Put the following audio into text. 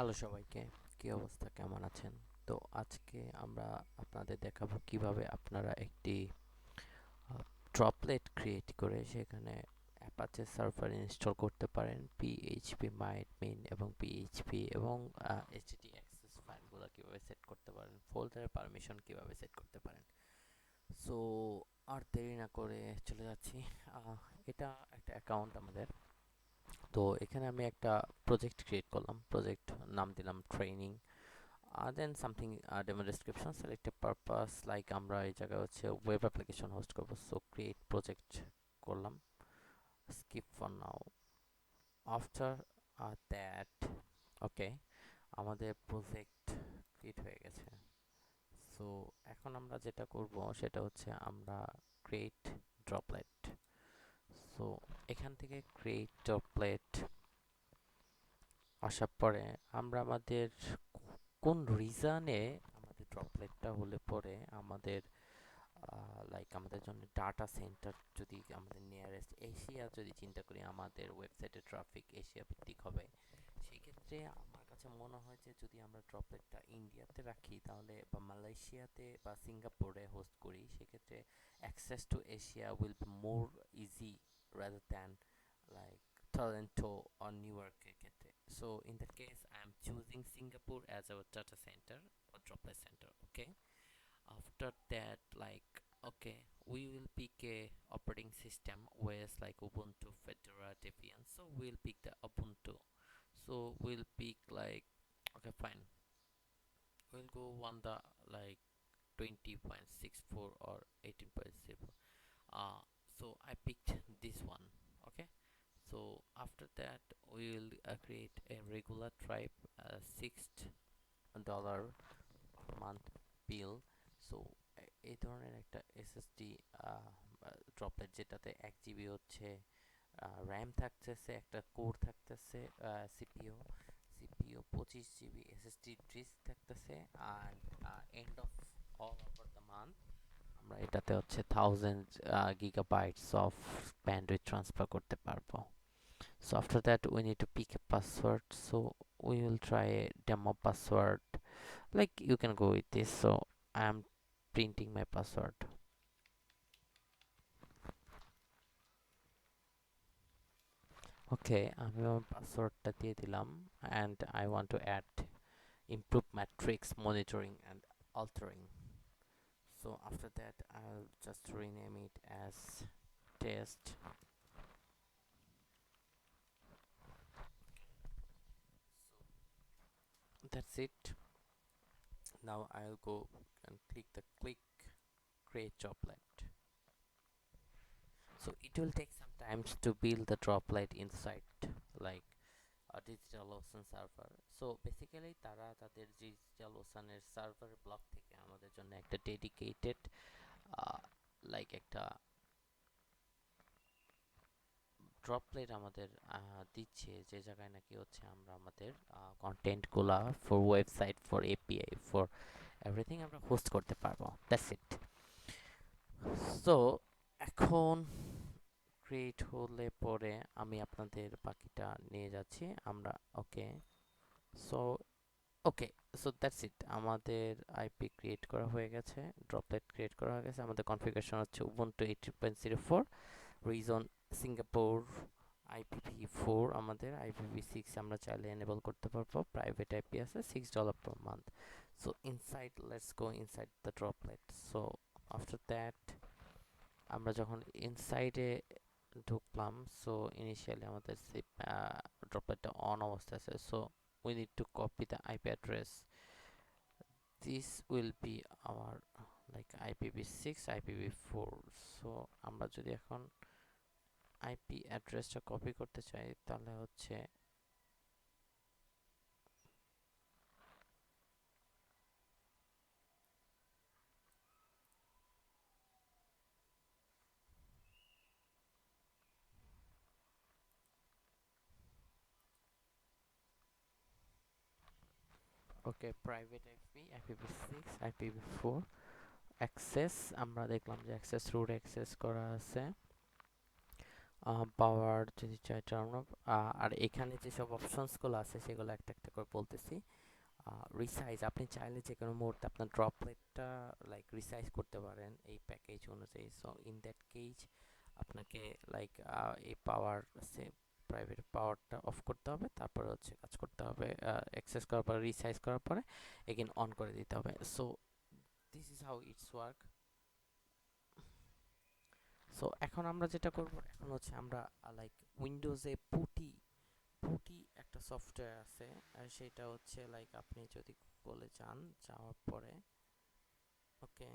Hello সবাইকে, কি অবস্থা, কেমন আছেন? তো আজকে আমরা আপনাদের দেখাবো কিভাবে আপনারা একটি ড্রপলেট ক্রিয়েট করে সেখানে অ্যাপাচে সার্ভার ইনস্টল করতে পারেন, পিএইচপি মাইডমেইন এবং পিএইচপি এবং এইচটিটি অ্যাক্সেস ফাইলগুলো কিভাবে সেট করতে পারেন, ফোল্ডারের পারমিশন কিভাবে সেট করতে পারেন। সো আর দেরি না করে চলে যাচ্ছি। আহ, এটা একটা অ্যাকাউন্ট আমাদের। তো এখানে আমি একটা প্রজেক্ট ক্রিয়েট করলাম, প্রজেক্ট নাম দিলাম training. Then something demo description, select a purpose like আমরা এই জায়গায় হচ্ছে ওয়েব অ্যাপ্লিকেশন হোস্ট করব, সো ক্রিয়েট প্রজেক্ট করলাম, skip for now. After that, ওকে, আমাদের প্রজেক্ট ক্রিয়েট হয়ে গেছে। সো এখন আমরা যেটা করব সেটা হচ্ছে আমরা ক্রিয়েট ড্রপলেট। সো এখান থেকে ক্রিয়েট ড্রপলেট আসার পরে আমরা আমাদের কোন রিজনে আমাদের ড্রপলেটটা হলে পরে আমাদের লাইক আমাদের জন্য ডাটা সেন্টার, যদি আমাদের নিয়ারেস্ট এশিয়া যদি চিন্তা করি, আমাদের ওয়েবসাইটের ট্রাফিক এশিয়া ভিত্তিক হবে। সেই ক্ষেত্রে আমার কাছে মনে হয় যে যদি আমরা ড্রপলেটটা ইন্ডিয়াতে রাখি তাহলে, বা মালয়েশিয়াতে বা সিঙ্গাপুরে হোস্ট করি, সেক্ষেত্রে access to Asia will be more easy rather than like Toronto or নিউইয়র্কের ক্ষেত্রে। So in that case, I am choosing Singapore as our data center or droplet center. Okay. After that, like, okay, we will pick a operating system whereas like Ubuntu, Fedora, Debian. So we'll pick the Ubuntu. So we'll pick like, okay, fine. We'll go on the like 20.64 or 18.0. So I picked this one. Okay. So after that, we will create a regular type, $6 per month bill. So এই ধরনের একটা SSD droplet, যেটাতে 1 GB হচ্ছে RAM থাকতেছে, একটা core থাকতেছে, CPU 25 GB, SSD disk থাকতেছে, আর end of all over the month আমরা এটাতে হচ্ছে 1000 gigabytes অফ ব্যান্ডউইথ ট্রান্সফার করতে পারবো। So after that we need to pick a password, so we will try a demo password, like you can go with this. So I am printing my password. Okay, আমি আমার পাসওয়ার্ডটা দিয়ে দিলাম, and I want to add improve metrics monitoring and altering. So after that I'll just rename it as test. So that's it. Now I'll go and click the create droplet. So it will take some time to build the droplet inside like a DigitalOcean server. So basically তারা তাদের DigitalOcean এর server block থেকে আমাদের জন্য একটা dedicated like একটা droplet আমাদের দিচ্ছে, যে জায়গায় নাকি হচ্ছে আমরা আমাদের কন্টেন্টগুলা for website, for API, for everything আমরা হোস্ট করতে পারবো। That's it. সো এখন ক্রিয়েট হলে পরে আমি আপনাদের বাকিটা নিয়ে যাচ্ছি আমরা। Okay, so okay, so that's it. আমাদের আইপি ক্রিয়েট করা হয়ে গেছে, ড্রপলেট ক্রিয়েট করা হয়ে গেছে। আমাদের কনফিগারেশন হচ্ছে উবুন্টু 18.04, রিজন সিঙ্গাপুর, IPv4, আমাদের IPv6 আমরা চাইলে এনেবল করতে পারবো, প্রাইভেট আইপি আছে, $6 per month. So inside, let's go inside the droplet. So after that, আমরা যখন ইনসাইডে ঢুকলাম, সো ইনিশিয়ালি আমাদের ড্রপলেটটা অন অবস্থায় আছে। So we need to copy the IP address. This will be our like IPv6, IPv4. So আমরা যদি এখন IP অ্যাড্রেসটা কপি করতে চাই তাহলে হচ্ছে ওকে, private IP, IPv6, IPv4 access, আমরা দেখলাম যে অ্যাক্সেস রুট অ্যাক্সেস করা আছে। পাওয়ার যদি চাই টার্ন অফ, আর এখানে যেসব অপশনসগুলো আছে সেগুলো একটা একটা করে বলতেছি। রিসাইজ, আপনি চাইলে যে কোনো মুহূর্তে আপনার ড্রপলেটটা লাইক রিসাইজ করতে পারেন এই প্যাকেজ অনুযায়ী। সো ইন দ্যাট কেজ আপনাকে লাইক এই পাওয়ার সে প্রাইভেট পাওয়ারটা অফ করতে হবে, তারপরে হচ্ছে কাজ করতে হবে, অ্যাক্সেস করার পরে রিসাইজ করার পরে এগেন অন করে দিতে হবে। So this is how it's work. So এখন আমরা যেটা করব, এখন হচ্ছে আমরা লাইক উইন্ডোজে পুটি পুটি একটা সফটওয়্যার আছে, আর সেটা হচ্ছে লাইক আপনি যদি বলে যান, যাওয়ার পরে ওকে